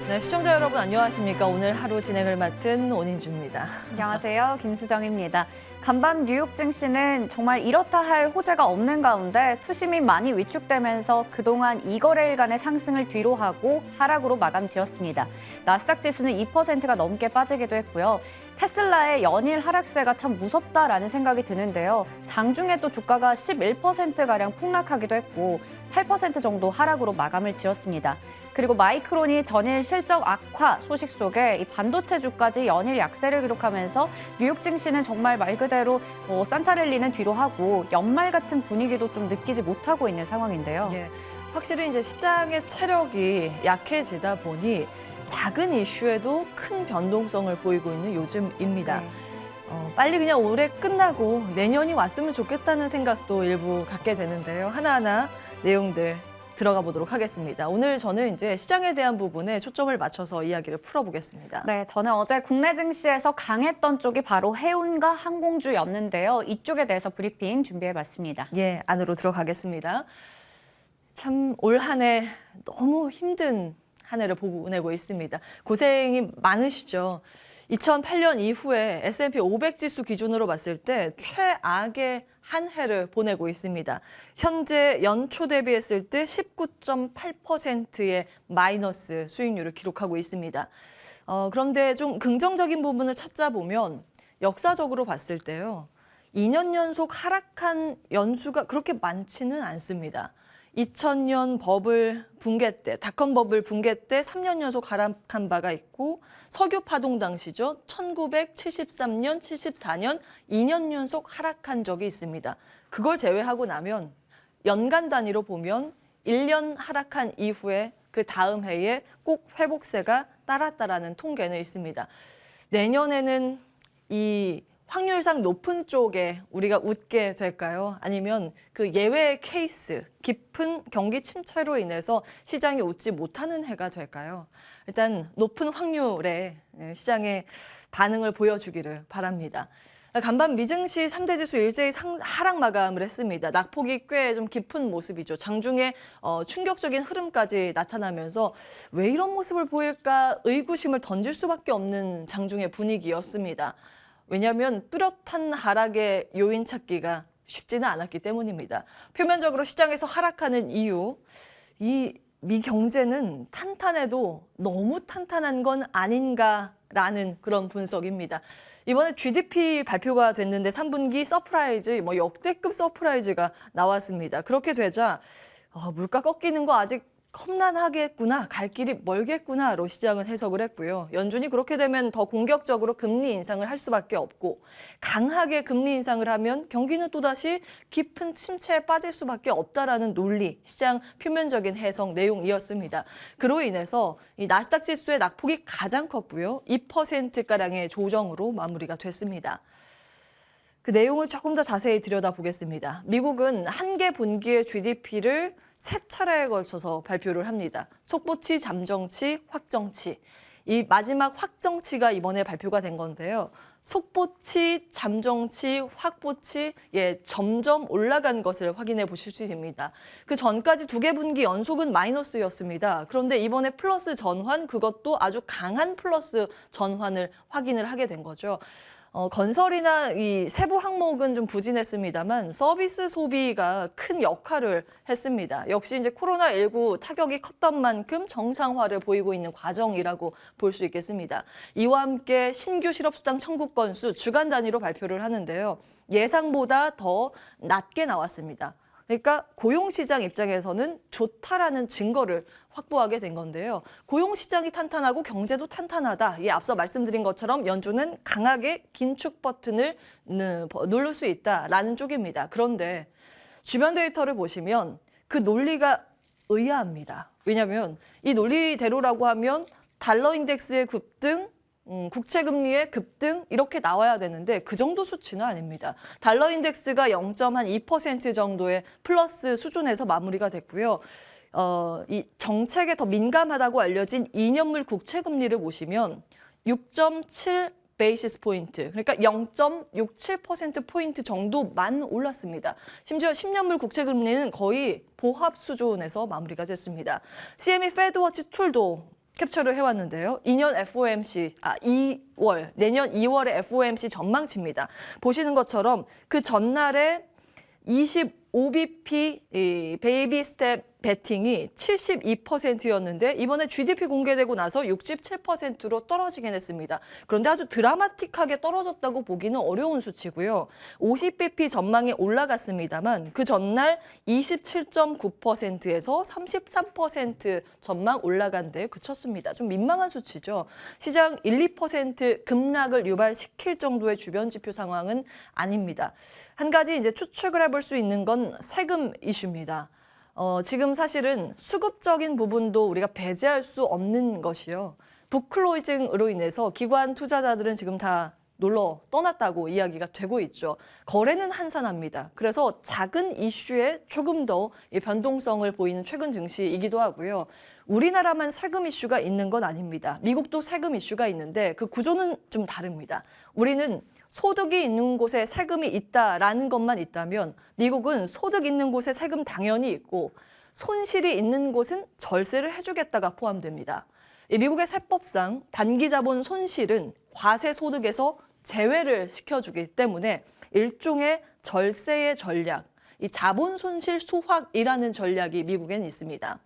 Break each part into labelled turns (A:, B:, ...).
A: 네, 시청자 여러분 안녕하십니까? 오늘 하루 진행을 맡은 오인주입니다.
B: 안녕하세요. 김수정입니다. 간밤 뉴욕 증시는 정말 이렇다 할 호재가 없는 가운데 투심이 많이 위축되면서 그동안 이거래일간의 상승을 뒤로 하고 하락으로 마감 지었습니다. 나스닥 지수는 2%가 넘게 빠지기도 했고요. 테슬라의 연일 하락세가 참 무섭다라는 생각이 드는데요. 장중에 또 주가가 11%가량 폭락하기도 했고 8% 정도 하락으로 마감을 지었습니다. 그리고 마이크론이 전일 실적 악화 소식 속에 이 반도체주까지 연일 약세를 기록하면서 뉴욕 증시는 정말 말 그대로 산타랠리는 뒤로 하고 연말 같은 분위기도 좀 느끼지 못하고 있는 상황인데요.
A: 예, 확실히 이제 시장의 체력이 약해지다 보니 작은 이슈에도 큰 변동성을 보이고 있는 요즘입니다.
B: 네.
A: 빨리 그냥 올해 끝나고 내년이 왔으면 좋겠다는 생각도 일부 갖게 되는데요. 하나하나 내용들 들어가 보도록 하겠습니다. 오늘 저는 이제 시장에 대한 부분에 초점을 맞춰서 이야기를 풀어보겠습니다.
B: 네, 저는 어제 국내 증시에서 강했던 쪽이 바로 해운과 항공주였는데요. 이쪽에 대해서 브리핑 준비해봤습니다.
A: 예, 안으로 들어가겠습니다. 참 올 한 해 너무 힘든 한 해를 보내고 있습니다. 고생이 많으시죠. 2008년 이후에 S&P 500 지수 기준으로 봤을 때 최악의 한 해를 보내고 있습니다. 현재 연초 대비했을 때 19.8%의 마이너스 수익률을 기록하고 있습니다. 그런데 좀 긍정적인 부분을 찾자보면 역사적으로 봤을 때요. 2년 연속 하락한 연수가 그렇게 많지는 않습니다. 2000년 버블 붕괴 때, 닷컴 버블 붕괴 때 3년 연속 하락한 바가 있고 석유 파동 당시죠. 1973년, 74년 2년 연속 하락한 적이 있습니다. 그걸 제외하고 나면 연간 단위로 보면 1년 하락한 이후에 그 다음 해에 꼭 회복세가 따랐다라는 통계는 있습니다. 내년에는 이 확률상 높은 쪽에 우리가 웃게 될까요? 아니면 그 예외 케이스, 깊은 경기 침체로 인해서 시장이 웃지 못하는 해가 될까요? 일단 높은 확률의 시장의 반응을 보여주기를 바랍니다. 간밤 미증시 3대 지수 일제히 하락 마감을 했습니다. 낙폭이 꽤 좀 깊은 모습이죠. 장중에 충격적인 흐름까지 나타나면서 왜 이런 모습을 보일까 의구심을 던질 수밖에 없는 장중의 분위기였습니다. 왜냐하면 뚜렷한 하락의 요인 찾기가 쉽지는 않았기 때문입니다. 표면적으로 시장에서 하락하는 이유, 이 미경제는 탄탄해도 너무 탄탄한 건 아닌가라는 그런 분석입니다. 이번에 GDP 발표가 됐는데 3분기 서프라이즈, 역대급 서프라이즈가 나왔습니다. 그렇게 되자 물가 꺾이는 거 아직 험난하겠구나, 갈 길이 멀겠구나로 시장은 해석을 했고요. 연준이 그렇게 되면 더 공격적으로 금리 인상을 할 수밖에 없고 강하게 금리 인상을 하면 경기는 또다시 깊은 침체에 빠질 수밖에 없다라는 논리, 시장 표면적인 해석 내용이었습니다. 그로 인해서 이 나스닥 지수의 낙폭이 가장 컸고요. 2%가량의 조정으로 마무리가 됐습니다. 그 내용을 조금 더 자세히 들여다보겠습니다. 미국은 한 개 분기의 GDP를 세 차례에 걸쳐서 발표를 합니다. 속보치, 잠정치, 확정치. 이 마지막 확정치가 이번에 발표가 된 건데요. 속보치, 잠정치, 확보치 점점 올라간 것을 확인해 보실 수 있습니다. 그 전까지 두 개 분기 연속은 마이너스였습니다. 그런데 이번에 플러스 전환, 그것도 아주 강한 플러스 전환을 확인을 하게 된 거죠. 건설이나 이 세부 항목은 좀 부진했습니다만 서비스 소비가 큰 역할을 했습니다. 역시 이제 코로나19 타격이 컸던 만큼 정상화를 보이고 있는 과정이라고 볼 수 있겠습니다. 이와 함께 신규 실업수당 청구 건수 주간 단위로 발표를 하는데요. 예상보다 더 낮게 나왔습니다. 그러니까 고용시장 입장에서는 좋다라는 증거를 확보하게 된 건데요. 고용시장이 탄탄하고 경제도 탄탄하다. 앞서 말씀드린 것처럼 연준은 강하게 긴축 버튼을 누를 수 있다라는 쪽입니다. 그런데 주변 데이터를 보시면 그 논리가 의아합니다. 왜냐하면 이 논리대로라고 하면 달러 인덱스의 급등, 국채금리의 급등 이렇게 나와야 되는데 그 정도 수치는 아닙니다. 달러 인덱스가 0.2% 정도의 플러스 수준에서 마무리가 됐고요. 이 정책에 더 민감하다고 알려진 2년물 국채금리를 보시면 6.7 베이시스 포인트, 그러니까 0.67%포인트 정도만 올랐습니다. 심지어 10년물 국채금리는 거의 보합 수준에서 마무리가 됐습니다. CME 페드워치 툴도 캡처를 해왔는데요. 2년 FOMC, 내년 2월의 FOMC 전망치입니다. 보시는 것처럼 그 전날에 25bp 베이비 스텝 베팅이 72%였는데 이번에 GDP 공개되고 나서 67%로 떨어지긴 했습니다. 그런데 아주 드라마틱하게 떨어졌다고 보기는 어려운 수치고요. 50bp 전망이 올라갔습니다만 그 전날 27.9%에서 33% 전망 올라간 데 그쳤습니다. 좀 민망한 수치죠. 시장 1~2% 급락을 유발시킬 정도의 주변 지표 상황은 아닙니다. 한 가지 이제 추측을 해볼 수 있는 건 세금 이슈입니다. 지금 사실은 수급적인 부분도 우리가 배제할 수 없는 것이요. 북클로징으로 인해서 기관 투자자들은 지금 다 놀러 떠났다고 이야기가 되고 있죠. 거래는 한산합니다. 그래서 작은 이슈에 조금 더 변동성을 보이는 최근 증시이기도 하고요. 우리나라만 세금 이슈가 있는 건 아닙니다. 미국도 세금 이슈가 있는데 그 구조는 좀 다릅니다. 우리는 소득이 있는 곳에 세금이 있다라는 것만 있다면 미국은 소득 있는 곳에 세금 당연히 있고 손실이 있는 곳은 절세를 해주겠다가 포함됩니다. 미국의 세법상 단기 자본 손실은 과세 소득에서 제외를 시켜주기 때문에 일종의 절세의 전략, 이 자본 손실 소확이라는 전략이 미국엔 있습니다.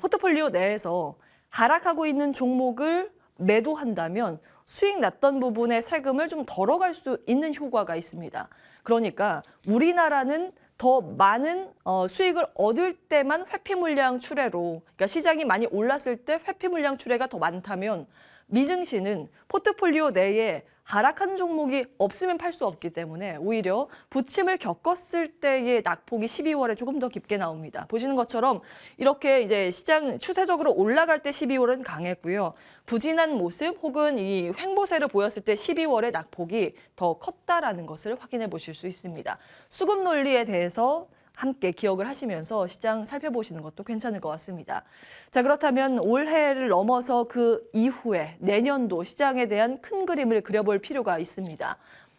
A: 포트폴리오 내에서 하락하고 있는 종목을 매도한다면 수익 났던 부분의 세금을 좀 덜어갈 수 있는 효과가 있습니다. 그러니까 우리나라는 더 많은 수익을 얻을 때만 회피 물량 출회로, 그러니까 시장이 많이 올랐을 때 회피 물량 출회가 더 많다면 미증시는 포트폴리오 내에 하락하는 종목이 없으면 팔 수 없기 때문에 오히려 부침을 겪었을 때의 낙폭이 12월에 조금 더 깊게 나옵니다. 보시는 것처럼 이렇게 이제 시장 추세적으로 올라갈 때 12월은 강했고요. 부진한 모습 혹은 이 횡보세를 보였을 때 12월의 낙폭이 더 컸다라는 것을 확인해 보실 수 있습니다. 수급 논리에 대해서 함께 기억을 하시면서 시장 살펴보시는 것도 괜찮을 것 같습니다. 자, 그렇다면 올해를 넘어서 그 이후에 내년도 시장에 대한 큰 그림을 그려볼 필요가 있습니다.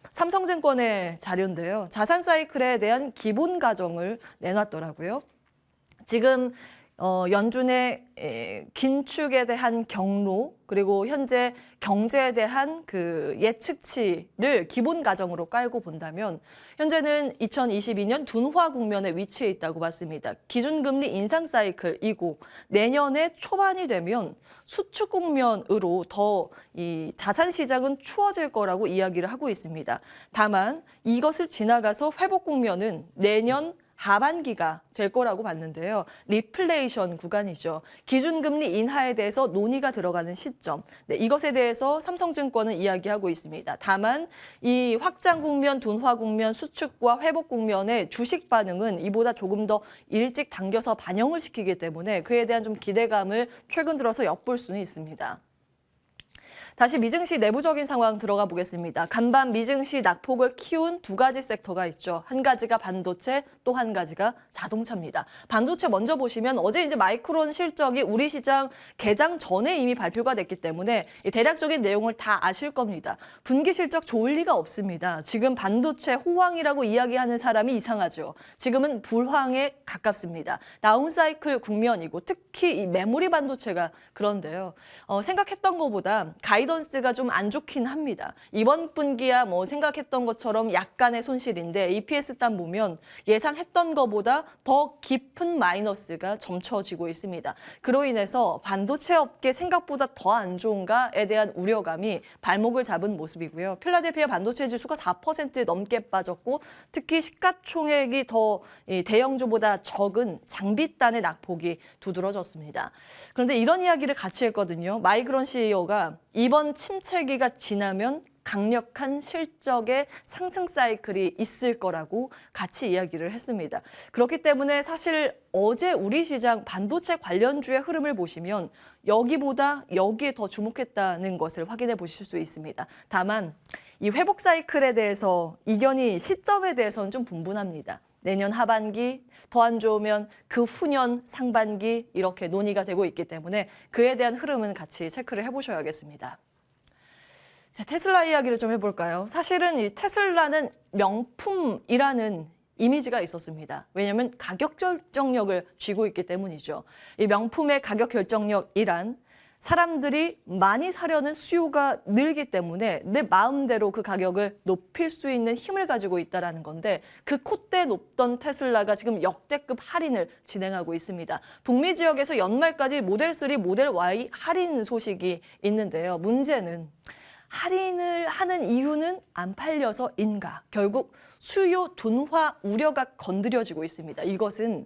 A: 삼성증권의 자료인데요. 자산 사이클에 대한 기본 가정을 내놨더라고요. 지금 연준의 긴축에 대한 경로 그리고 현재 경제에 대한 그 예측치를 기본 가정으로 깔고 본다면 현재는 2022년 둔화 국면에 위치해 있다고 봤습니다. 기준금리 인상 사이클이고 내년에 초반이 되면 수축 국면으로 더 이 자산 시장은 추워질 거라고 이야기를 하고 있습니다. 다만 이것을 지나가서 회복 국면은 내년 하반기가 될 거라고 봤는데요. 리플레이션 구간이죠. 기준금리 인하에 대해서 논의가 들어가는 시점. 네, 이것에 대해서 삼성증권은 이야기하고 있습니다. 다만 이 확장 국면, 둔화 국면, 수축과 회복 국면의 주식 반응은 이보다 조금 더 일찍 당겨서 반영을 시키기 때문에 그에 대한 좀 기대감을 최근 들어서 엿볼 수는 있습니다. 다시 미증시 내부적인 상황 들어가 보겠습니다. 간밤 미증시 낙폭을 키운 두 가지 섹터가 있죠. 한 가지가 반도체, 또 한 가지가 자동차입니다. 반도체 먼저 보시면 어제 이제 마이크론 실적이 우리 시장 개장 전에 이미 발표가 됐기 때문에 대략적인 내용을 다 아실 겁니다. 분기 실적 좋을 리가 없습니다. 지금 반도체 호황이라고 이야기하는 사람이 이상하죠. 지금은 불황에 가깝습니다. 다운사이클 국면이고 특히 이 메모리 반도체가 그런데요. 생각했던 것보다 가이던스가 좀 안 좋긴 합니다. 이번 분기야 뭐 생각했던 것처럼 약간의 손실인데 EPS 단 보면 예상했던 것보다 더 깊은 마이너스가 점쳐지고 있습니다. 그로 인해서 반도체 업계 생각보다 더 안 좋은가에 대한 우려감이 발목을 잡은 모습이고요. 필라델피아 반도체 지수가 4% 넘게 빠졌고 특히 시가총액이 더 대형주보다 적은 장비단의 낙폭이 두드러졌습니다. 그런데 이런 이야기를 같이 했거든요. 마이크론 CEO가 이번 침체기가 지나면 강력한 실적의 상승 사이클이 있을 거라고 같이 이야기를 했습니다. 그렇기 때문에 사실 어제 우리 시장 반도체 관련주의 흐름을 보시면 여기보다 여기에 더 주목했다는 것을 확인해 보실 수 있습니다. 다만 이 회복 사이클에 대해서 이견이 시점에 대해서는 좀 분분합니다. 내년 하반기, 더 안 좋으면 그 후년 상반기 이렇게 논의가 되고 있기 때문에 그에 대한 흐름은 같이 체크를 해보셔야겠습니다. 자, 테슬라 이야기를 좀 해볼까요? 사실은 이 테슬라는 명품이라는 이미지가 있었습니다. 왜냐하면 가격 결정력을 쥐고 있기 때문이죠. 이 명품의 가격 결정력이란 사람들이 많이 사려는 수요가 늘기 때문에 내 마음대로 그 가격을 높일 수 있는 힘을 가지고 있다는 건데 그 콧대 높던 테슬라가 지금 역대급 할인을 진행하고 있습니다. 북미 지역에서 연말까지 모델 3, 모델 Y 할인 소식이 있는데요. 문제는 할인을 하는 이유는 안 팔려서인가? 결국 수요 둔화 우려가 건드려지고 있습니다. 이것은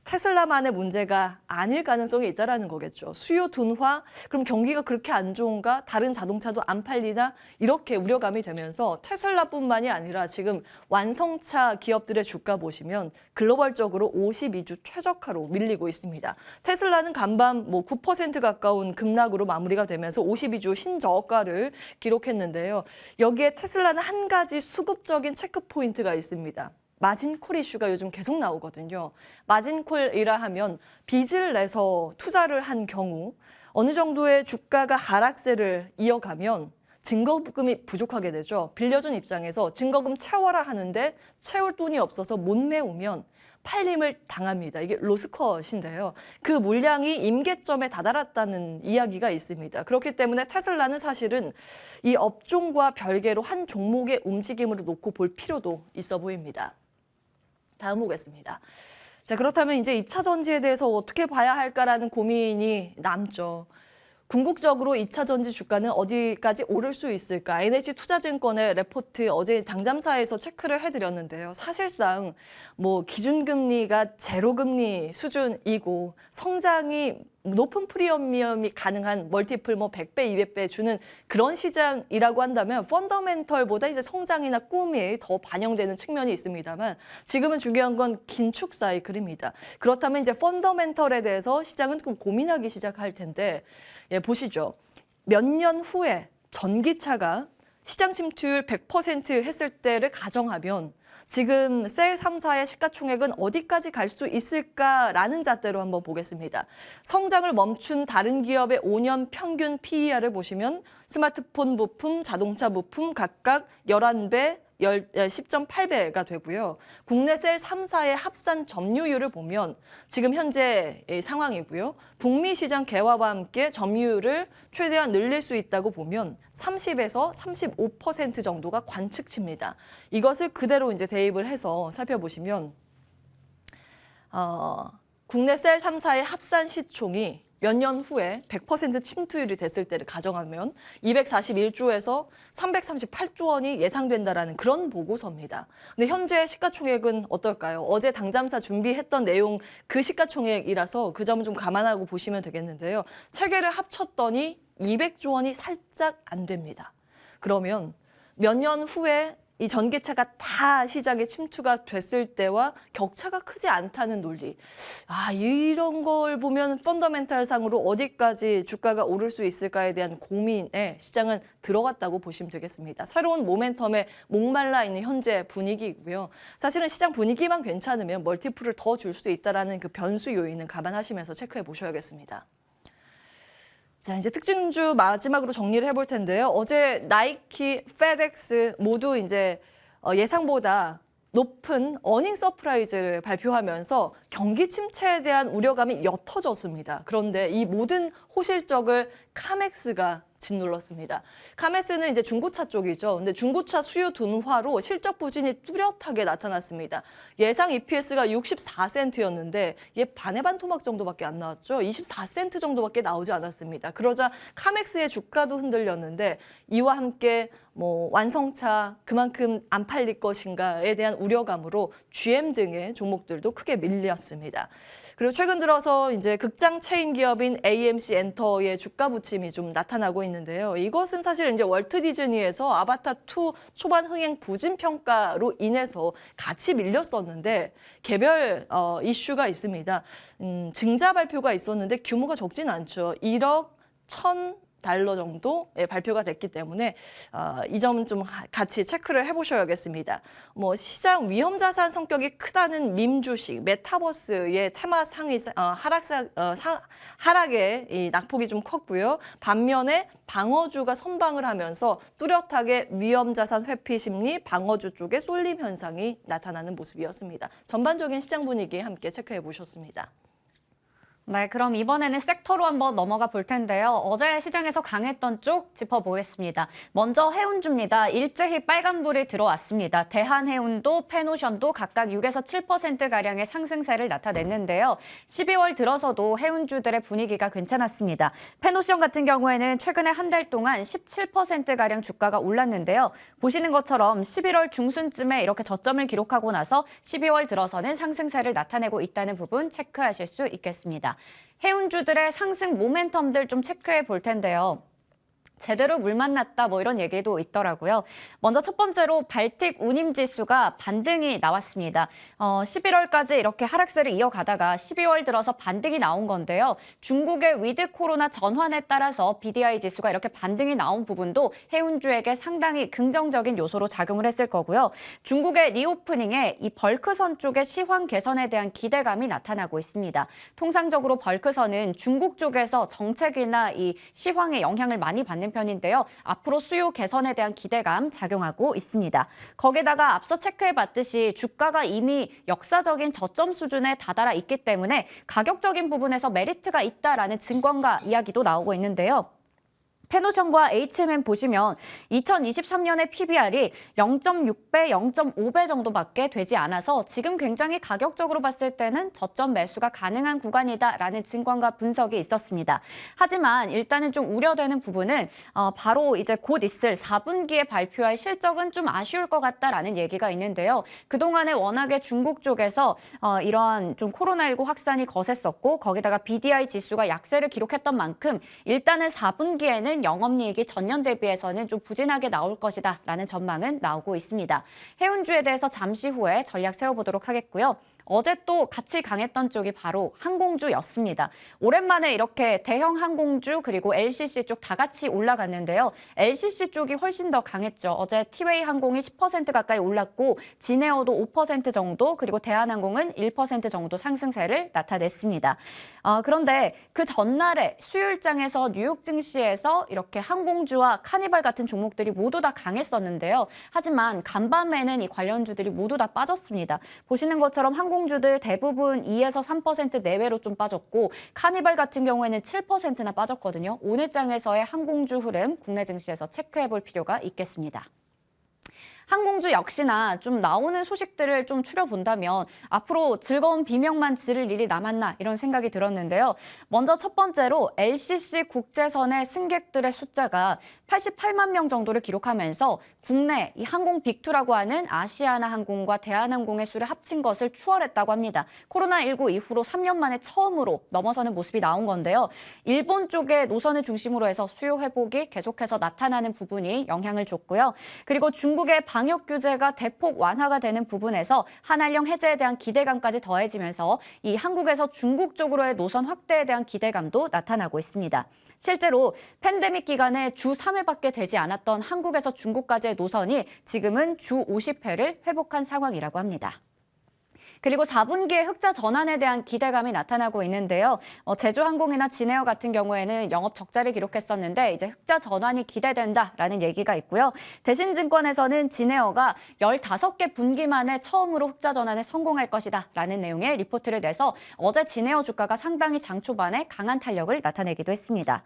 A: 테슬라만의 문제가 아닐 가능성이 있다는 거겠죠. 수요 둔화, 그럼 경기가 그렇게 안 좋은가? 다른 자동차도 안 팔리나? 이렇게 우려감이 되면서 테슬라뿐만이 아니라 지금 완성차 기업들의 주가 보시면 글로벌적으로 52주 최저가로 밀리고 있습니다. 테슬라는 간밤 9% 가까운 급락으로 마무리가 되면서 52주 신저가를 기록했는데요. 여기에 테슬라는 한 가지 수급적인 체크 포인트가 있습니다. 마진콜 이슈가 요즘 계속 나오거든요. 마진콜이라 하면 빚을 내서 투자를 한 경우 어느 정도의 주가가 하락세를 이어가면 증거금이 부족하게 되죠. 빌려준 입장에서 증거금 채워라 하는데 채울 돈이 없어서 못 메우면 팔림을 당합니다. 이게 로스컷인데요. 그 물량이 임계점에 다다랐다는 이야기가 있습니다. 그렇기 때문에 테슬라는 사실은 이 업종과 별개로 한 종목의 움직임으로 놓고 볼 필요도 있어 보입니다. 다음 보겠습니다. 자, 그렇다면 이제 2차 전지에 대해서 어떻게 봐야 할까라는 고민이 남죠. 궁극적으로 2차 전지 주가는 어디까지 오를 수 있을까? NH투자증권의 레포트 어제 당잠사에서 체크를 해드렸는데요. 사실상 기준금리가 제로금리 수준이고 성장이 높은 프리미엄이 가능한 멀티플 100배, 200배 주는 그런 시장이라고 한다면 펀더멘털보다 이제 성장이나 꿈이 더 반영되는 측면이 있습니다만 지금은 중요한 건 긴축 사이클입니다. 그렇다면 이제 펀더멘털에 대해서 시장은 좀 고민하기 시작할 텐데 보시죠. 몇 년 후에 전기차가 시장 침투율 100% 했을 때를 가정하면 지금 셀 3사의 시가총액은 어디까지 갈 수 있을까라는 잣대로 한번 보겠습니다. 성장을 멈춘 다른 기업의 5년 평균 PER을 보시면 스마트폰 부품, 자동차 부품 각각 11배, 10.8배가 되고요. 국내 셀 3사의 합산 점유율을 보면 지금 현재 상황이고요. 북미 시장 개화와 함께 점유율을 최대한 늘릴 수 있다고 보면 30에서 35% 정도가 관측치입니다. 이것을 그대로 이제 대입을 해서 살펴보시면 국내 셀 3사의 합산 시총이 몇 년 후에 100% 침투율이 됐을 때를 가정하면 241조에서 338조 원이 예상된다라는 그런 보고서입니다. 근데 현재 시가총액은 어떨까요? 어제 당잠사 준비했던 내용 그 시가총액이라서 그 점은 좀 감안하고 보시면 되겠는데요. 세 개를 합쳤더니 200조 원이 살짝 안 됩니다. 그러면 몇 년 후에 이 전기차가 다 시장에 침투가 됐을 때와 격차가 크지 않다는 논리. 이런 걸 보면 펀더멘탈상으로 어디까지 주가가 오를 수 있을까에 대한 고민에 시장은 들어갔다고 보시면 되겠습니다. 새로운 모멘텀에 목말라 있는 현재 분위기고요. 사실은 시장 분위기만 괜찮으면 멀티플을 더 줄 수도 있다는 그 변수 요인은 감안하시면서 체크해 보셔야겠습니다. 자, 이제 특징주 마지막으로 정리를 해볼 텐데요. 어제 나이키, 페덱스 모두 이제 예상보다 높은 어닝 서프라이즈를 발표하면서 경기 침체에 대한 우려감이 옅어졌습니다. 그런데 이 모든 호실적을 카맥스가 짓눌렀습니다. 카맥스는 이제 중고차 쪽이죠. 근데 중고차 수요 둔화로 실적 부진이 뚜렷하게 나타났습니다. 예상 EPS가 64센트였는데 얘 반의 반 토막 정도밖에 안 나왔죠. 24센트 정도밖에 나오지 않았습니다. 그러자 카맥스의 주가도 흔들렸는데 이와 함께 완성차 그만큼 안 팔릴 것인가에 대한 우려감으로 GM 등의 종목들도 크게 밀렸습니다. 그리고 최근 들어서 이제 극장 체인 기업인 AMC 엔터의 주가 부침이 좀 나타나고 있는데요. 이것은 사실 이제 월트 디즈니에서 아바타 2 초반 흥행 부진 평가로 인해서 같이 밀렸었는데 개별 이슈가 있습니다. 증자 발표가 있었는데 규모가 적진 않죠. 1억 1,000달러 정도 발표가 됐기 때문에 이 점은 좀 같이 체크를 해보셔야겠습니다. 시장 위험 자산 성격이 크다는 밈 주식, 메타버스의 테마 상위 하락의 이 낙폭이 좀 컸고요. 반면에 방어주가 선방을 하면서 뚜렷하게 위험 자산 회피 심리, 방어주 쪽에 쏠림 현상이 나타나는 모습이었습니다. 전반적인 시장 분위기 함께 체크해 보셨습니다.
B: 네, 그럼 이번에는 섹터로 한번 넘어가 볼 텐데요. 어제 시장에서 강했던 쪽 짚어보겠습니다. 먼저 해운주입니다. 일제히 빨간불이 들어왔습니다. 대한해운도, 페노션도 각각 6에서 7%가량의 상승세를 나타냈는데요. 12월 들어서도 해운주들의 분위기가 괜찮았습니다. 페노션 같은 경우에는 최근에 한 달 동안 17%가량 주가가 올랐는데요. 보시는 것처럼 11월 중순쯤에 이렇게 저점을 기록하고 나서 12월 들어서는 상승세를 나타내고 있다는 부분 체크하실 수 있겠습니다. 해운주들의 상승 모멘텀들 좀 체크해 볼 텐데요. 제대로 물 만났다 뭐 이런 얘기도 있더라고요. 먼저 첫 번째로 발틱 운임지수가 반등이 나왔습니다. 11월까지 이렇게 하락세를 이어가다가 12월 들어서 반등이 나온 건데요. 중국의 위드 코로나 전환에 따라서 BDI 지수가 이렇게 반등이 나온 부분도 해운주에게 상당히 긍정적인 요소로 작용을 했을 거고요. 중국의 리오프닝에 이 벌크선 쪽의 시황 개선에 대한 기대감이 나타나고 있습니다. 통상적으로 벌크선은 중국 쪽에서 정책이나 이 시황에 영향을 많이 받는 편인데요. 앞으로 수요 개선에 대한 기대감 작용하고 있습니다. 거기다가 앞서 체크해봤듯이 주가가 이미 역사적인 저점 수준에 다다라 있기 때문에 가격적인 부분에서 메리트가 있다라는 증권가 이야기도 나오고 있는데요. 페노션과 HMM 보시면 2023년의 PBR이 0.6배, 0.5배 정도밖에 되지 않아서 지금 굉장히 가격적으로 봤을 때는 저점 매수가 가능한 구간이다라는 증권가 분석이 있었습니다. 하지만 일단은 좀 우려되는 부분은 바로 이제 곧 있을 4분기에 발표할 실적은 좀 아쉬울 것 같다라는 얘기가 있는데요. 그동안에 워낙에 중국 쪽에서 이러한 좀 코로나19 확산이 거셌었고 거기다가 BDI 지수가 약세를 기록했던 만큼 일단은 4분기에는 영업이익이 전년 대비해서는 좀 부진하게 나올 것이다라는 전망은 나오고 있습니다. 해운주에 대해서 잠시 후에 전략 세워보도록 하겠고요. 어제 또 같이 강했던 쪽이 바로 항공주였습니다. 오랜만에 이렇게 대형 항공주 그리고 LCC 쪽 다 같이 올라갔는데요. LCC 쪽이 훨씬 더 강했죠. 어제 티웨이 항공이 10% 가까이 올랐고 진에어도 5% 정도 그리고 대한항공은 1% 정도 상승세를 나타냈습니다. 그런데 그 전날에 수요일장에서 뉴욕 증시에서 이렇게 항공주와 카니발 같은 종목들이 모두 다 강했었는데요. 하지만 간밤에는 이 관련주들이 모두 다 빠졌습니다. 보시는 것처럼 항공주들 대부분 2에서 3% 내외로 좀 빠졌고 카니발 같은 경우에는 7%나 빠졌거든요. 오늘 장에서의 항공주 흐름 국내 증시에서 체크해 볼 필요가 있겠습니다. 항공주 역시나 좀 나오는 소식들을 좀 추려본다면 앞으로 즐거운 비명만 지를 일이 남았나 이런 생각이 들었는데요. 먼저 첫 번째로 LCC 국제선의 승객들의 숫자가 88만 명 정도를 기록하면서 국내 이 항공 빅2라고 하는 아시아나 항공과 대한항공의 수를 합친 것을 추월했다고 합니다. 코로나19 이후로 3년 만에 처음으로 넘어서는 모습이 나온 건데요. 일본 쪽의 노선을 중심으로 해서 수요 회복이 계속해서 나타나는 부분이 영향을 줬고요. 그리고 중국의 방역 규제가 대폭 완화가 되는 부분에서 한한령 해제에 대한 기대감까지 더해지면서 이 한국에서 중국 쪽으로의 노선 확대에 대한 기대감도 나타나고 있습니다. 실제로 팬데믹 기간에 주 3회밖에 되지 않았던 한국에서 중국까지의 노선이 지금은 주 50회를 회복한 상황이라고 합니다. 그리고 4분기의 흑자 전환에 대한 기대감이 나타나고 있는데요. 제주항공이나 진에어 같은 경우에는 영업 적자를 기록했었는데 이제 흑자 전환이 기대된다라는 얘기가 있고요. 대신증권에서는 진에어가 15개 분기 만에 처음으로 흑자 전환에 성공할 것이다라는 내용의 리포트를 내서 어제 진에어 주가가 상당히 장 초반에 강한 탄력을 나타내기도 했습니다.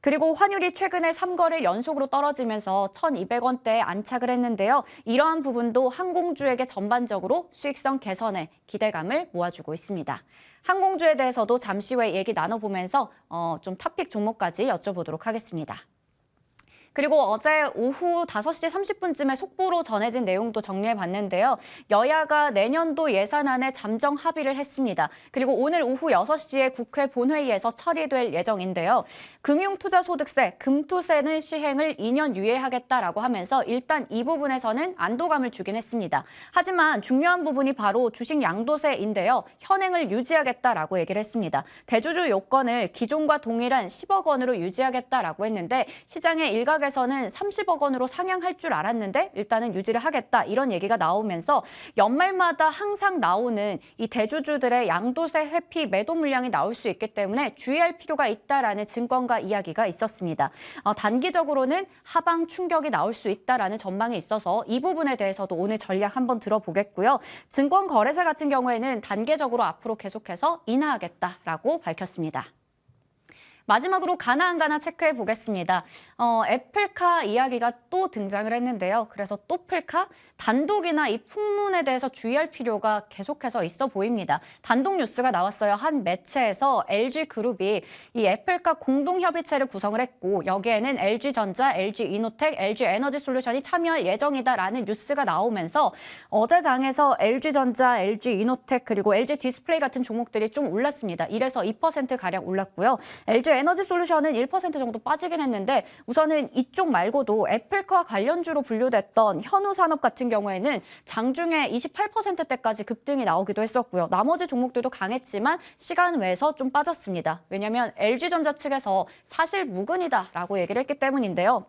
B: 그리고 환율이 최근에 3거래일 연속으로 떨어지면서 1,200원대에 안착을 했는데요. 이러한 부분도 항공주에게 전반적으로 수익성 개선에 기대감을 모아주고 있습니다. 항공주에 대해서도 잠시 후에 얘기 나눠보면서 좀 탑픽 종목까지 여쭤보도록 하겠습니다. 그리고 어제 오후 5시 30분쯤에 속보로 전해진 내용도 정리해봤는데요. 여야가 내년도 예산안에 잠정 합의를 했습니다. 그리고 오늘 오후 6시에 국회 본회의에서 처리될 예정인데요. 금융투자소득세, 금투세는 시행을 2년 유예하겠다라고 하면서 일단 이 부분에서는 안도감을 주긴 했습니다. 하지만 중요한 부분이 바로 주식 양도세인데요. 현행을 유지하겠다라고 얘기를 했습니다. 대주주 요건을 기존과 동일한 10억 원으로 유지하겠다라고 했는데 시장의 일각에서 주가에서는 30억 원으로 상향할 줄 알았는데 일단은 유지를 하겠다 이런 얘기가 나오면서 연말마다 항상 나오는 이 대주주들의 양도세 회피 매도 물량이 나올 수 있기 때문에 주의할 필요가 있다라는 증권가 이야기가 있었습니다. 단기적으로는 하방 충격이 나올 수 있다라는 전망이 있어서 이 부분에 대해서도 오늘 전략 한번 들어보겠고요. 증권거래세 같은 경우에는 단계적으로 앞으로 계속해서 인하하겠다라고 밝혔습니다. 마지막으로 가나 체크해 보겠습니다. 애플카 이야기가 또 등장을 했는데요. 그래서 또 풀카? 단독이나 이 풍문에 대해서 주의할 필요가 계속해서 있어 보입니다. 단독 뉴스가 나왔어요. 한 매체에서 LG그룹이 이 애플카 공동협의체를 구성을 했고 여기에는 LG전자, LG이노텍, LG에너지솔루션이 참여할 예정이다라는 뉴스가 나오면서 어제 장에서 LG전자, LG이노텍 그리고 LG디스플레이 같은 종목들이 좀 올랐습니다. 1에서 2%가량 올랐고요. LG에너지솔루션은 1% 정도 빠지긴 했는데 우선은 이쪽 말고도 애플카 관련주로 분류됐던 현우산업 같은 경우에는 장중에 28%대까지 급등이 나오기도 했었고요. 나머지 종목들도 강했지만 시간 외에서 좀 빠졌습니다. 왜냐하면 LG전자 측에서 사실 무근이다라고 얘기를 했기 때문인데요.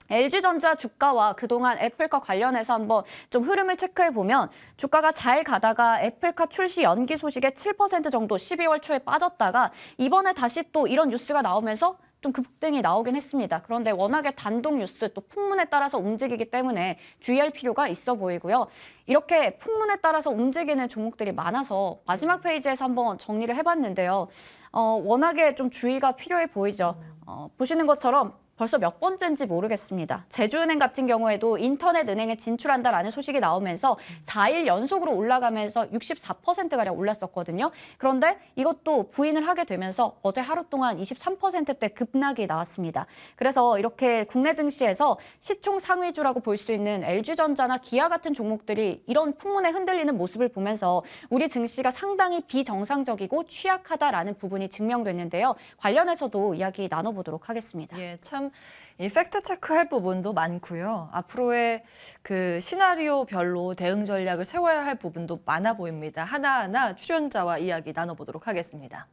B: LG전자 주가와 그동안 애플카 관련해서 한번 좀 흐름을 체크해보면 주가가 잘 가다가 애플카 출시 연기 소식에 7% 정도 12월 초에 빠졌다가 이번에 다시 또 이런 뉴스가 나오면서 좀 급등이 나오긴 했습니다. 그런데 워낙에 단독 뉴스 또 풍문에 따라서 움직이기 때문에 주의할 필요가 있어 보이고요. 이렇게 풍문에 따라서 움직이는 종목들이 많아서 마지막 페이지에서 한번 정리를 해봤는데요. 워낙에 좀 주의가 필요해 보이죠. 보시는 것처럼 벌써 몇 번째인지 모르겠습니다. 제주은행 같은 경우에도 인터넷 은행에 진출한다라는 소식이 나오면서 4일 연속으로 올라가면서 64%가량 올랐었거든요. 그런데 이것도 부인을 하게 되면서 어제 하루 동안 23%대 급락이 나왔습니다. 그래서 이렇게 국내 증시에서 시총 상위주라고 볼 수 있는 LG전자나 기아 같은 종목들이 이런 풍문에 흔들리는 모습을 보면서 우리 증시가 상당히 비정상적이고 취약하다라는 부분이 증명됐는데요. 관련해서도 이야기 나눠보도록 하겠습니다.
A: 예, 참 이 팩트 체크할 부분도 많고요. 앞으로의 그 시나리오별로 대응 전략을 세워야 할 부분도 많아 보입니다. 하나하나 출연자와 이야기 나눠보도록 하겠습니다.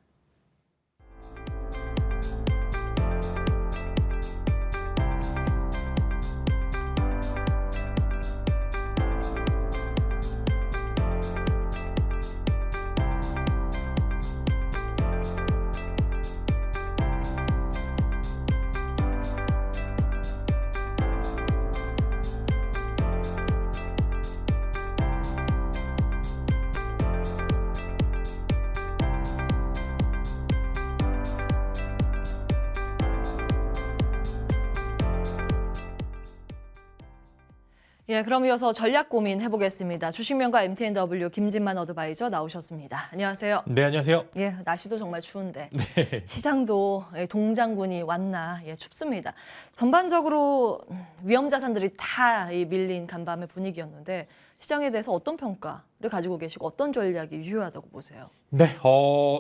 A: 예, 그럼 이어서 전략 고민 해보겠습니다. 주식명가 MTNW 김진만 어드바이저 나오셨습니다. 안녕하세요.
C: 네, 안녕하세요.
A: 예, 날씨도 정말 추운데
C: 네.
A: 시장도 동장군이 왔나 춥습니다. 전반적으로 위험 자산들이 다 밀린 간밤의 분위기였는데 시장에 대해서 어떤 평가를 가지고 계시고 어떤 전략이 유효하다고 보세요?
C: 네,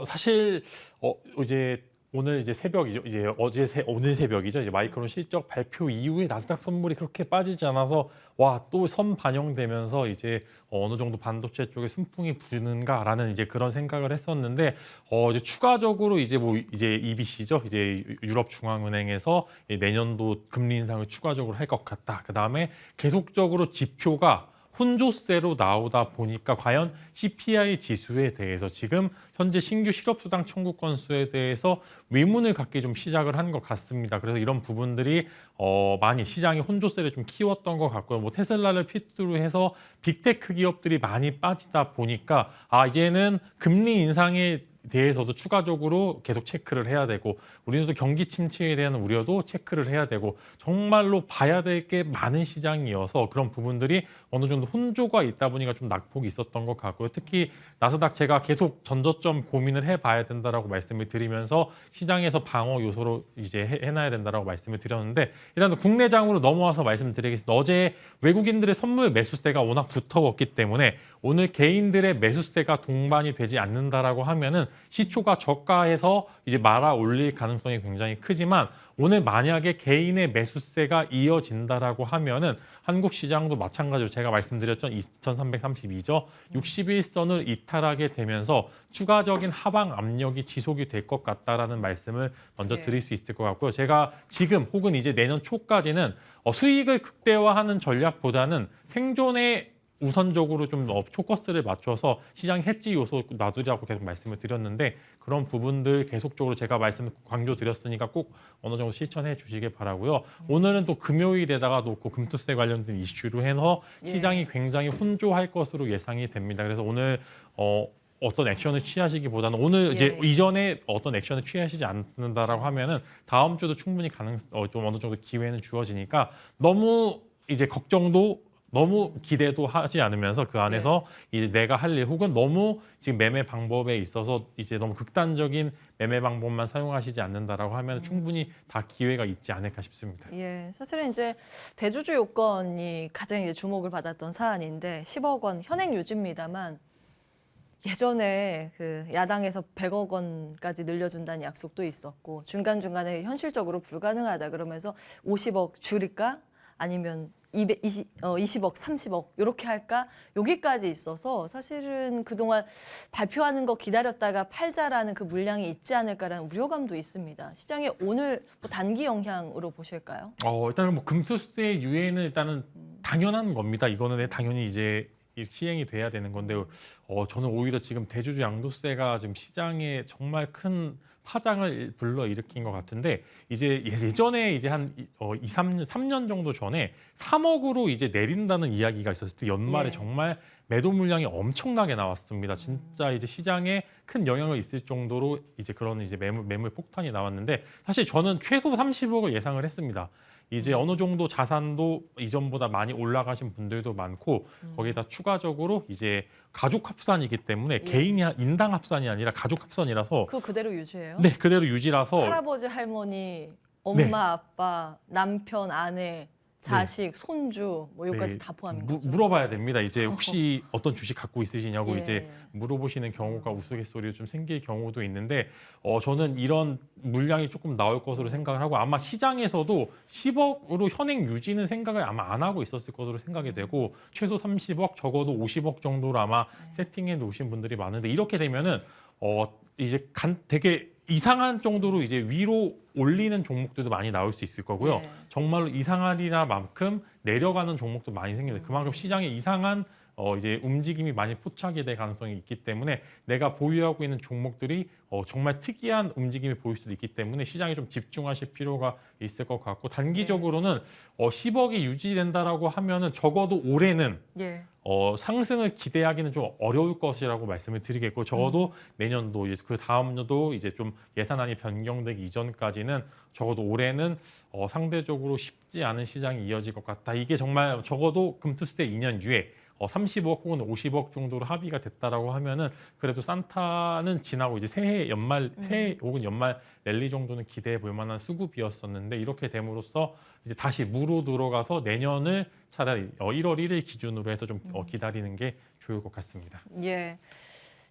C: 사실 이제 오늘 이제 새벽이죠. 이제 오늘 새벽이죠. 이제 마이크론 실적 발표 이후에 나스닥 선물이 그렇게 빠지지 않아서 또 선 반영되면서 이제 어느 정도 반도체 쪽에 순풍이 부는가라는 이제 그런 생각을 했었는데 이제 추가적으로 이제 이제 EBC죠. 이제 유럽 중앙은행에서 내년도 금리 인상을 추가적으로 할 것 같다. 그다음에 계속적으로 지표가 혼조세로 나오다 보니까 과연 CPI 지수에 대해서 지금 현재 신규 실업수당 청구 건수에 대해서 의문을 갖기 좀 시작을 한 것 같습니다. 그래서 이런 부분들이 많이 시장의 혼조세를 좀 키웠던 것 같고요. 뭐 테슬라를 필두로 해서 빅테크 기업들이 많이 빠지다 보니까 이제는 금리 인상에 대해서도 추가적으로 계속 체크를 해야 되고 우리는 또 경기 침체에 대한 우려도 체크를 해야 되고 정말로 봐야 될 게 많은 시장이어서 그런 부분들이 어느 정도 혼조가 있다 보니까 좀 낙폭이 있었던 것 같고요. 특히 나스닥 제가 계속 전저점 고민을 해봐야 된다라고 말씀을 드리면서 시장에서 방어 요소로 이제 해놔야 된다라고 말씀을 드렸는데 일단 국내장으로 넘어와서 말씀드리겠습니다. 어제 외국인들의 선물 매수세가 워낙 두터웠기 때문에 오늘 개인들의 매수세가 동반이 되지 않는다라고 하면은 시초가 저가해서 이제 말아 올릴 가능성이 굉장히 크지만 오늘 만약에 개인의 매수세가 이어진다라고 하면은 한국 시장도 마찬가지로 제가 말씀드렸던 2,332죠. 61선을 이탈하게 되면서 추가적인 하방 압력이 지속이 될 것 같다라는 말씀을 먼저
A: 네.
C: 드릴 수 있을 것 같고요. 제가 지금 혹은 이제 내년 초까지는 수익을 극대화하는 전략보다는 생존에 우선적으로 좀 포커스를 맞춰서 시장 해지 요소 놔두라고 계속 말씀을 드렸는데 그런 부분들 계속적으로 제가 말씀 강조드렸으니까 꼭 어느 정도 실천해 주시길 바라고요. 오늘은 또 금요일에다가 놓고 금투세 관련된 이슈로 해서 시장이 굉장히 혼조할 것으로 예상이 됩니다. 그래서 오늘 어떤 액션을 취하시기보다는 오늘 이제 이전에 어떤 액션을 취하시지 않는다라고 하면은 다음 주도 충분히 좀 어느 정도 기회는 주어지니까 너무 이제 걱정도 너무 기대도 하지 않으면서 그 안에서 이제 내가 할 일 혹은 너무 지금 매매 방법에 있어서 이제 너무 극단적인 매매 방법만 사용하시지 않는다라고 하면 충분히 다 기회가 있지 않을까 싶습니다.
A: 예, 사실은 이제 대주주 요건이 가장 이제 주목을 받았던 사안인데 10억 원 현행 유지입니다만 예전에 그 야당에서 100억 원까지 늘려준다는 약속도 있었고 중간중간에 현실적으로 불가능하다 그러면서 50억 줄일까 아니면 20억, 30억 이렇게 할까? 여기까지 있어서 사실은 그동안 발표하는 거 기다렸다가 팔자라는 그 물량이 있지 않을까라는 우려감도 있습니다. 시장에 오늘 뭐 단기 영향으로 보실까요?
C: 일단은 뭐 금투세 유예는 일단은 당연한 겁니다. 이거는 당연히 이제 시행이 돼야 되는 건데 저는 오히려 지금 대주주 양도세가 지금 시장에 정말 큰 파장을 불러일으킨 것 같은데 이제 예전에 이제 한 3년 정도 전에 3억으로 이제 내린다는 이야기가 있었을 때 연말에 정말 매도 물량이 엄청나게 나왔습니다. 진짜 이제 시장에 큰 영향을 있을 정도로 이제 그런 이제 매물 폭탄이 나왔는데 사실 저는 최소 30억을 예상을 했습니다. 이제 어느 정도 자산도 이전보다 많이 올라가신 분들도 많고 거기에다 추가적으로 이제 가족 합산이기 때문에 개인이 인당 합산이 아니라 가족 합산이라서
A: 그거 그대로 유지해요?
C: 네, 그대로 유지라서
A: 할아버지, 할머니, 엄마, 아빠, 남편, 아내, 자식, 손주 뭐 여기까지 다 포함인 거죠.
C: 물어봐야 됩니다. 이제 혹시 어떤 주식 갖고 있으시냐고
A: 예.
C: 이제 물어보시는 경우가 우스갯소리로 좀 생길 경우도 있는데 저는 이런 물량이 조금 나올 것으로 생각을 하고 아마 시장에서도 10억으로 현행 유지는 생각을 아마 안 하고 있었을 것으로 생각이 되고 최소 30억 적어도 50억 정도로 아마 세팅해 놓으신 분들이 많은데 이렇게 되면은 이제 되게 이상한 정도로 이제 위로 올리는 종목들도 많이 나올 수 있을 거고요. 정말로 이상하리라 만큼 내려가는 종목도 많이 생깁니다. 그만큼 시장에 이상한 이제 움직임이 많이 포착이 될 가능성이 있기 때문에 내가 보유하고 있는 종목들이 정말 특이한 움직임을 보일 수도 있기 때문에 시장에 좀 집중하실 필요가 있을 것 같고 단기적으로는 10억이 유지된다라고 하면은 적어도 올해는 상승을 기대하기는 좀 어려울 것이라고 말씀을 드리겠고 적어도 내년도 이제 그 다음년도 이제 좀 예산안이 변경되기 이전까지는 적어도 올해는 상대적으로 쉽지 않은 시장이 이어질 것 같다. 이게 정말 적어도 금투세 2년 뒤에 30억 혹은 50억 정도로 합의가 됐다라고 하면은 그래도 산타는 지나고 이제 새해 혹은 연말 랠리 정도는 기대해 볼 만한 수급이었었는데 이렇게 됨으로써 이제 다시 무로 들어가서 내년을 차라리 1월 1일 기준으로 해서 좀 기다리는 게 좋을 것 같습니다.
A: 예.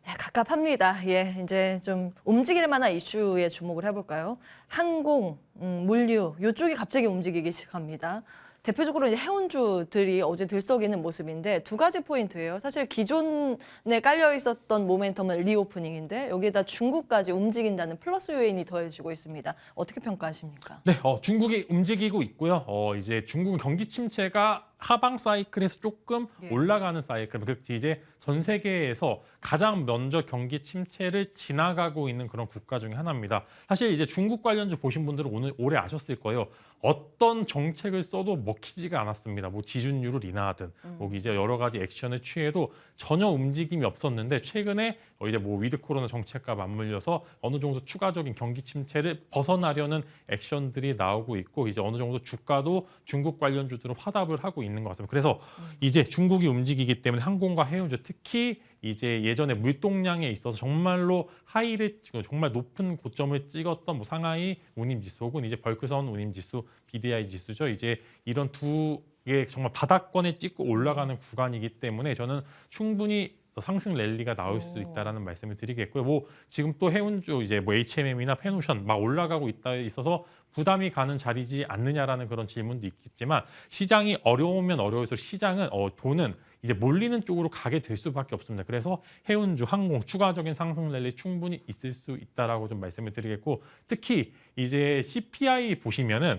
A: 갑갑합니다. 이제 좀 움직일 만한 이슈에 주목을 해볼까요? 항공, 물류 이쪽이 갑자기 움직이기 시작합니다. 대표적으로 이제 해운주들이 어제 들썩이는 모습인데 두 가지 포인트예요. 사실 기존에 깔려 있었던 모멘텀은 리오프닝인데 여기에다 중국까지 움직인다는 플러스 요인이 더해지고 있습니다. 어떻게 평가하십니까?
C: 네, 중국이 움직이고 있고요. 이제 중국 경기 침체가 하방 사이클에서 조금 올라가는 사이클, 이제 전 세계에서 가장 먼저 경기 침체를 지나가고 있는 그런 국가 중에 하나입니다. 사실 이제 중국 관련주 보신 분들은 올해 아셨을 거예요. 어떤 정책을 써도 먹히지가 않았습니다. 뭐 지준율을 인하하든, 뭐 이제 여러 가지 액션을 취해도 전혀 움직임이 없었는데 최근에 이제 뭐 위드 코로나 정책과 맞물려서 어느 정도 추가적인 경기 침체를 벗어나려는 액션들이 나오고 있고 이제 어느 정도 주가도 중국 관련주들은 화답을 하고 있는 것 같습니다. 그래서 이제 중국이 움직이기 때문에 항공과 해운주 특히 이제 예전에 물동량에 있어서 정말로 하이를 정말 높은 고점을 찍었던 뭐 상하이 운임지수 혹은 이제 벌크선 운임지수, BDI 지수죠. 이제 이런 두 개 정말 바닥권에 찍고 올라가는 구간이기 때문에 저는 충분히 상승 랠리가 나올 수도 있다라는 말씀을 드리겠고요. 뭐 지금 또 해운주 이제 뭐 HMM이나 페노션 막 올라가고 있어서 부담이 가는 자리지 않느냐라는 그런 질문도 있겠지만 시장이 어려우면 어려울수록 시장은 돈은 이제 몰리는 쪽으로 가게 될 수밖에 없습니다. 그래서 해운주, 항공 추가적인 상승 랠리 충분히 있을 수 있다라고 좀 말씀을 드리겠고 특히 이제 CPI 보시면은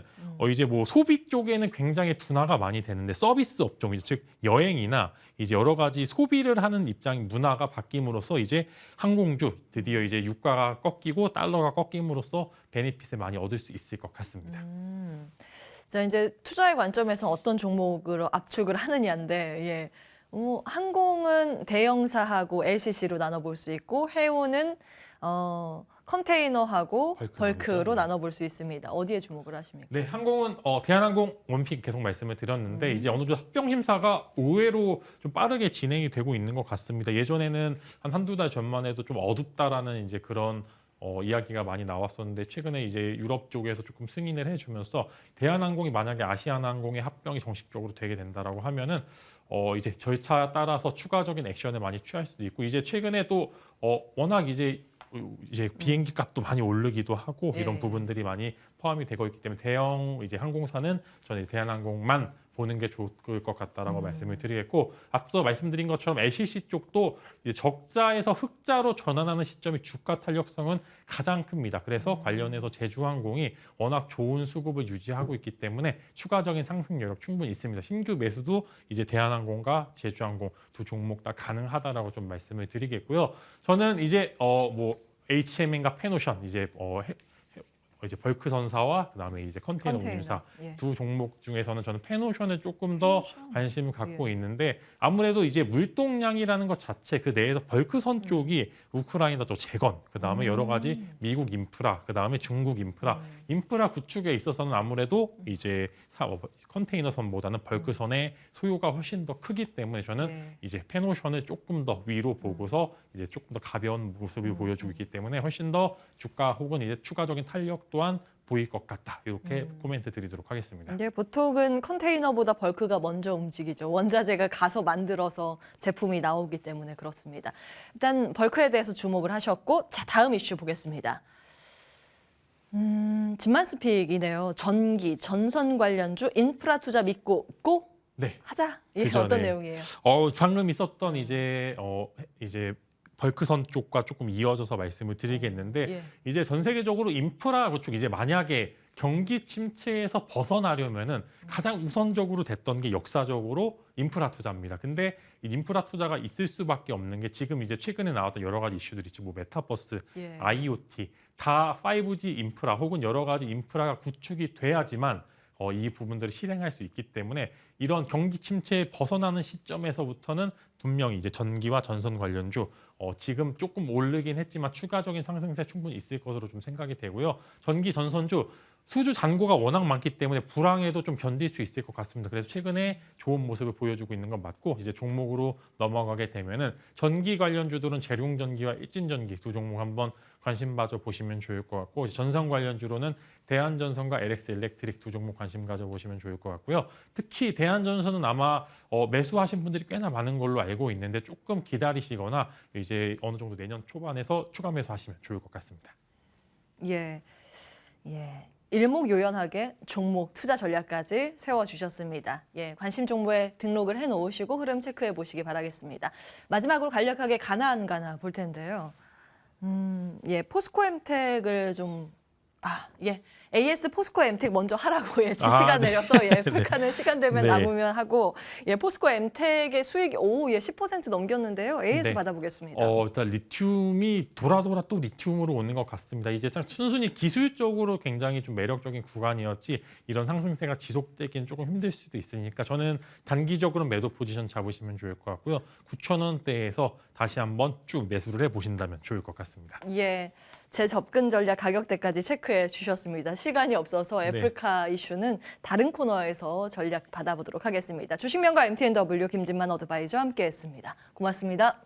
C: 이제 뭐 소비 쪽에는 굉장히 둔화가 많이 되는데 서비스 업종 즉 여행이나 이제 여러 가지 소비를 하는 입장 문화가 바뀜으로써 이제 항공주 드디어 이제 유가가 꺾이고 달러가 꺾임으로써 베네핏을 많이 얻을 수 있을 것 같습니다.
A: 자, 이제 투자의 관점에서 어떤 종목으로 압축을 하느냐인데, 예. 항공은 대형사하고 LCC로 나눠볼 수 있고, 해운은 컨테이너하고 벌크로 나눠볼 수 있습니다. 어디에 주목을 하십니까?
C: 네, 항공은 대한항공 원픽 계속 말씀을 드렸는데 이제 어느 정도 합병 심사가 의외로 좀 빠르게 진행이 되고 있는 것 같습니다. 예전에는 한두 달 전만 해도 좀 어둡다라는 이제 그런 이야기가 많이 나왔었는데 최근에 이제 유럽 쪽에서 조금 승인을 해주면서 대한항공이 만약에 아시아나항공의 합병이 정식적으로 되게 된다라고 하면은 이제 절차에 따라서 추가적인 액션을 많이 취할 수도 있고 이제 최근에 또 워낙 이제 비행기 값도 많이 오르기도 하고 이런 부분들이 많이 포함이 되고 있기 때문에 대형 이제 항공사는 저는 대한항공만 보는 게 좋을 것 같다라고 말씀을 드리겠고 앞서 말씀드린 것처럼 LCC 쪽도 이제 적자에서 흑자로 전환하는 시점이 주가 탄력성은 가장 큽니다. 그래서 관련해서 제주항공이 워낙 좋은 수급을 유지하고 있기 때문에 추가적인 상승 여력 충분히 있습니다. 신규 매수도 이제 대한항공과 제주항공 두 종목 다 가능하다라고 좀 말씀을 드리겠고요. 저는 이제 뭐 HMN과 페노션 이제 벌크 선사와 그다음에 이제 컨테이너 운임사 두 종목 중에서는 저는 페노션을 조금 더 관심을 갖고 있는데 아무래도 이제 물동량이라는 것 자체 그 내에서 벌크선 쪽이 우크라이나 쪽 재건 그다음에 여러 가지 미국 인프라 그다음에 중국 인프라 구축에 있어서는 아무래도 이제 컨테이너선보다는 벌크선의 소요가 훨씬 더 크기 때문에 저는 이제 페노션을 조금 더 위로 보고서 이제 조금 더 가벼운 모습을 보여주고 있기 때문에 훨씬 더 주가 혹은 이제 추가적인 탄력 또한 보일 것 같다. 이렇게 코멘트 드리도록 하겠습니다.
A: 이제 보통은 컨테이너보다 벌크가 먼저 움직이죠. 원자재가 가서 만들어서 제품이 나오기 때문에 그렇습니다. 일단 벌크에 대해서 주목을 하셨고 자 다음 이슈 보겠습니다. 진만스픽이네요. 전기, 전선 관련주 인프라 투자 믿고 고 하자.
C: 그죠,
A: 어떤 내용이에요?
C: 방금 있었던 이제 벌크선 쪽과 조금 이어져서 말씀을 드리겠는데 이제 전 세계적으로 인프라 구축 이제 만약에 경기 침체에서 벗어나려면은 가장 우선적으로 됐던 게 역사적으로 인프라 투자입니다. 근데 이 인프라 투자가 있을 수밖에 없는 게 지금 이제 최근에 나왔던 여러 가지 이슈들이 있죠. 뭐 메타버스, IoT 다 5G 인프라 혹은 여러 가지 인프라가 구축이 돼야지만 이 부분들을 실행할 수 있기 때문에 이런 경기 침체에 벗어나는 시점에서부터는 분명히 이제 전기와 전선 관련주 지금 조금 오르긴 했지만 추가적인 상승세 충분히 있을 것으로 좀 생각이 되고요. 전기 전선주 수주 잔고가 워낙 많기 때문에 불황에도 좀 견딜 수 있을 것 같습니다. 그래서 최근에 좋은 모습을 보여주고 있는 건 맞고 이제 종목으로 넘어가게 되면은 전기 관련주들은 재룡전기와 일진전기 두 종목 한번 관심 가져 보시면 좋을 것 같고 전선 관련주로는 대한전선과 LX 일렉트릭 두 종목 관심 가져 보시면 좋을 것 같고요. 특히 대한전선은 아마 매수하신 분들이 꽤나 많은 걸로 알고 있는데 조금 기다리시거나 이제 어느 정도 내년 초반에서 추가 매수하시면 좋을 것 같습니다.
A: 예. 일목요연하게 종목 투자 전략까지 세워주셨습니다. 관심 종목에 등록을 해놓으시고 흐름 체크해 보시기 바라겠습니다. 마지막으로 간략하게 가나 볼 텐데요. 포스코엠텍을 좀 AS 포스코엠텍 먼저 하라고 지시가 내려서 풀카는 시간 되면 남으면 하고 포스코엠텍의 수익이 10% 넘겼는데요. AS 받아보겠습니다.
C: 일단 리튬이 돌아 또 리튬으로 오는 것 같습니다. 이제 순순히 기술적으로 굉장히 좀 매력적인 구간이었지 이런 상승세가 지속되기는 조금 힘들 수도 있으니까 저는 단기적으로 매도 포지션 잡으시면 좋을 것 같고요. 9,000원대에서 다시 한번 쭉 매수를 해보신다면 좋을 것 같습니다.
A: 제 접근 전략 가격대까지 체크해 주셨습니다. 시간이 없어서 애플카 이슈는 다른 코너에서 전략 받아보도록 하겠습니다. 주식명가 MTNW 김진만 어드바이저와 함께했습니다. 고맙습니다.